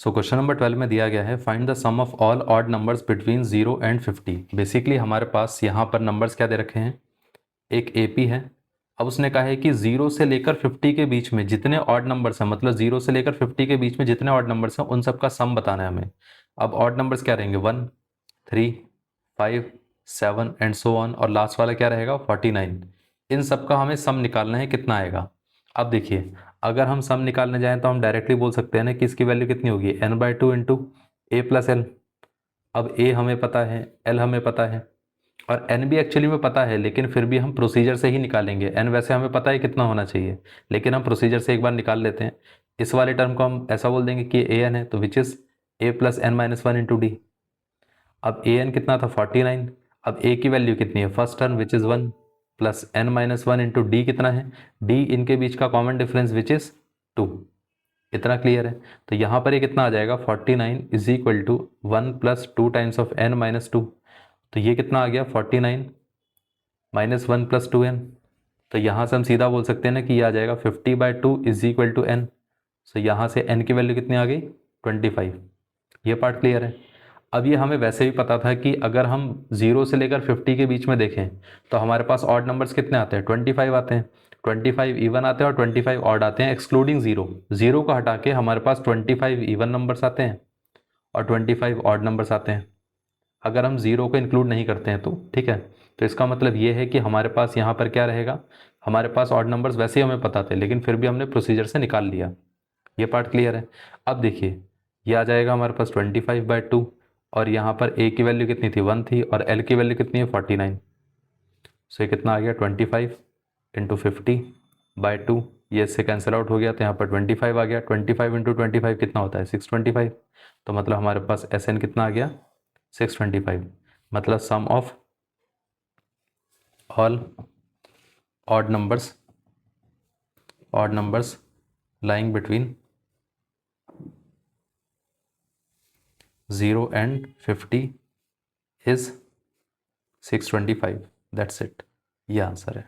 So question number 12 में दिया गया है find the sum of all odd numbers between 0 and 50। Basically हमारे पास यहाँ पर नंबर्स क्या दे रखे हैं, एक एपी है। अब उसने कहा है कि 0 से लेकर 50 के बीच में जितने ऑड नंबर्स हैं, मतलब 0 से लेकर 50 के बीच में जितने ऑड नंबर्स हैं उन सबका सम बताना है हमें। अब ऑड नंबर्स क्या रहेंगे, 1, 3, 5, 7 एंड सो ऑन, और लास्ट वाला क्या रहेगा 49। इन सबका हमें सम निकालना है, कितना आएगा। अब देखिए, अगर हम सम निकालने जाएं तो हम डायरेक्टली बोल सकते हैं ना कि इसकी वैल्यू कितनी होगी, n/2 इंटू ए प्लस एल। अब ए हमें पता है, एल हमें पता है, और एन भी एक्चुअली में पता है, लेकिन फिर भी हम प्रोसीजर से ही निकालेंगे। एन वैसे हमें पता है कितना होना चाहिए, लेकिन हम प्रोसीजर से एक बार निकाल लेते हैं। इस वाले टर्म को हम ऐसा बोल देंगे कि ए एन है, तो which is a plus n minus one into d. अब ए एन कितना था 49। अब ए की वैल्यू कितनी है, first term which is 1 plus n minus one into d कितना है, डी इनके बीच का कॉमन डिफरेंस विच इज़ 2। इतना क्लियर है। तो यहाँ पर ये कितना आ जाएगा 49 is equal to 1 plus 2 times of n minus 2। तो ये कितना आ गया 49 माइनस 1 प्लस 2n। तो यहाँ से हम सीधा बोल सकते हैं ना कि ये आ जाएगा 50/2 इज इक्वल टू n। सो यहाँ से n की वैल्यू कितनी आ गई 25। ये पार्ट क्लियर है। अब ये हमें वैसे भी पता था कि अगर हम 0 से लेकर 50 के बीच में देखें तो हमारे पास ऑड नंबर्स कितने आते हैं, 25 आते हैं। 25 इवन आते हैं और 25 ऑड आते हैं, एक्सक्लूडिंग 0। 0 को हटा के हमारे पास 25 इवन नंबर्स आते हैं और 25 ऑड नंबर्स आते हैं, अगर हम 0 को इंक्लूड नहीं करते हैं तो। ठीक है, तो इसका मतलब ये है कि हमारे पास यहाँ पर क्या रहेगा, हमारे पास ऑड नंबर्स वैसे ही हमें पता थे, लेकिन फिर भी हमने प्रोसीजर से निकाल लिया। ये पार्ट क्लियर है। अब देखिए, ये आ जाएगा हमारे पास 25/2, और यहाँ पर ए की वैल्यू कितनी थी 1 थी, और एल की वैल्यू कितनी है 49। सो ये कितना आ गया 25 इंटू 50/2, ये इससे कैंसिल आउट हो गया, तो यहाँ पर 25 आ गया। 25 इंटू 25 कितना होता है 625। तो मतलब हमारे पास एस एन कितना आ गया 625। मतलब sum of all odd numbers lying between 0 and 50 is 625। That's it, ये आंसर है।